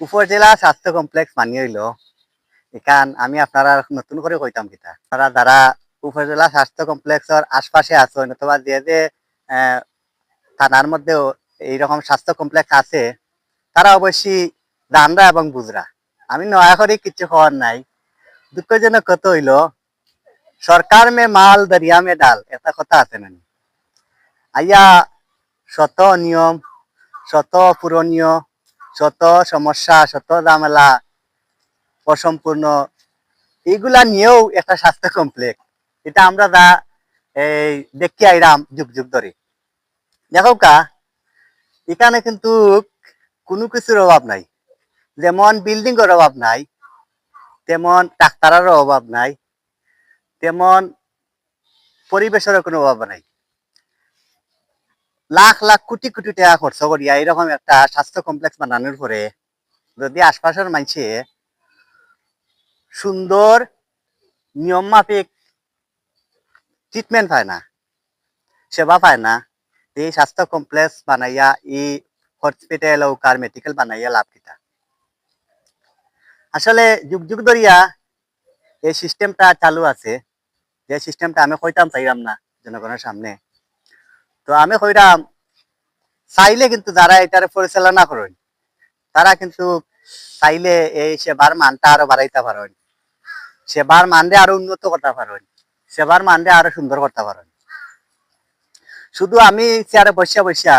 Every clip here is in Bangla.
উপজেলা স্বাস্থ্য কমপ্লেক্স মানি হইল এখান আমি আপনারা নতুন করে কইতাম কিতা আপনারা যারা উপজেলা স্বাস্থ্য কমপ্লেক্সের আশপাশে আছেন অথবা যে থানার মধ্যেও এইরকম স্বাস্থ্য কমপ্লেক্স আছে তারা অবশ্যই জানরা এবং বুঝরা। আমি নয়া করে কিছু হওয়ার নাই। দুঃখজনক কত হইল সরকার মে মাল দরিয়া মে ডাল একটা কথা আছে না আইয়া শত নিয়ম শত পূরণীয় শত সমস্যা শত ঝামেলা অসম্পূর্ণ এইগুলা নিয়েও একটা স্বাস্থ্য কমপ্লেক্স এটা আমরা যা এই দেখি আইরাম যুগ যুগ ধরে দেখো কা এখানে কিন্তু কোনো কিছুর অভাব নাই। যেমন বিল্ডিং এর অভাব নাই তেমন ডাক্তারের অভাব নাই তেমন পরিবেশের কোনো অভাব নাই। লাখ লাখ কোটি কোটি টাকা খরচ করিয়া এরকম একটা স্বাস্থ্য কমপ্লেক্স বানানোর পরে যদি আশপাশের মানুষে সুন্দর নিয়ম মাফিক ট্রিটমেন্ট পায় না সেবা পায় না এই স্বাস্থ্য কমপ্লেক্স বানাইয়া এই হসপিটাল ও কার মেডিকেল বানাইয়া লাভ কিতা। আসলে যুগ যুগ ধরিয়া এই সিস্টেমটা চালু আছে যে সিস্টেমটা আমি কইতাম চাইলাম না জনগণের সামনে। তো আমি কইরাম চাইলে কিন্তু যারা এটার পরিচালনা করেন তারা কিন্তু চাইলে এই সেবার মানটা আরো বাড়াইতে পারেন, সেবার মানরে আরো উন্নত করতে পারেন, সেবার মানরে আরো সুন্দর করতে পারেন। শুধু আমি চেয়ারে বসিয়া বসিয়া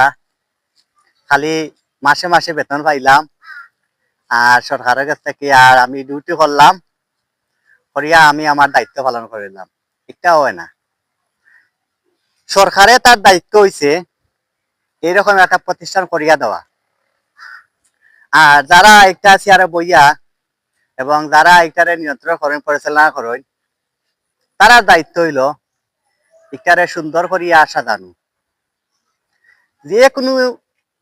খালি মাসে মাসে বেতন পাইলাম আর সরকারের কাছ থেকে আর আমি ডিউটি করলাম করিয়া আমি আমার দায়িত্ব পালন করিলাম, এটা হয় না। সরকারে তার দায়িত্ব হইছে এরকম একটা প্রতিষ্ঠান করিয়া দেওয়া। আর যারা একটা চেয়ারে বইয়া এবং যারা এটারে নিয়ন্ত্রণ করেন পরিচালনা করেন তারা দায়িত্ব হইল এটারে সুন্দর করিয়া সাজানো। যে কোনো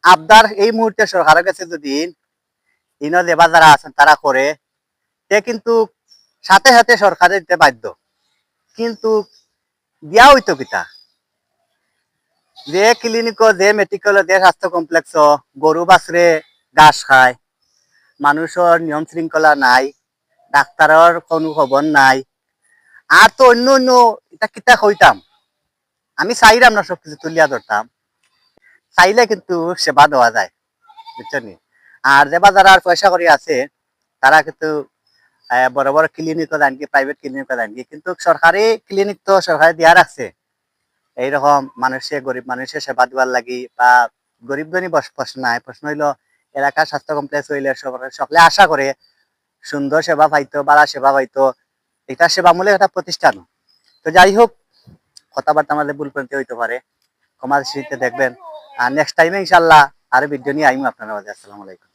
আবদার এই মুহূর্তে সরকারের কাছে যদি ইনো দেবা যারা আছেন তারা করে সে কিন্তু সাথে সাথে সরকারে দিতে বাধ্য, কিন্তু দিয়া হইতো কিতা যে ক্লিনিক যে মেডিকেল যে স্বাস্থ্য কমপ্লেক্স গরু বাছরে ঘাস খায়, মানুষের নিয়ম শৃঙ্খলা নাই, ডাক্তারের কোনো খবর নাই। আর তো অন্য অন্য এটা কিতা কইতাম আমি চাইলাম না সবকিছু তুলিয়া ধরতাম, চাইলে কিন্তু সেবা দেওয়া যায় বুঝছেন। আর যে যারা পয়সা করি আছে তারা কিন্তু বড় বড় ক্লিনিকও জানকি প্রাইভেট ক্লিনিকও জানকি, কিন্তু সরকারি ক্লিনিক তো সরকারে দিয়া রাখছে এইরকম মানুষে গরিব মানুষের সেবা দেওয়ার লাগি বা গরিব ধনী প্রশ্ন নাই। প্রশ্ন হইলো এলাকার স্বাস্থ্য কমপ্লেক্স হইলে সকলে আশা করে সুন্দর সেবা পাইতো বাড়া সেবা পাইতো, এটা সেবামূলক একটা প্রতিষ্ঠান। তো যাই হোক কথাবার্তা আমাদের ভুল প্রান্তি হইতে পারে, ক্ষমা দৃষ্টিতে দেখবেন। আর নেক্সট টাইমে ইনশাল্লাহ আরো ভিডিও নিয়ে আইমু আপনার মাঝে। আসসালামু আলাইকুম।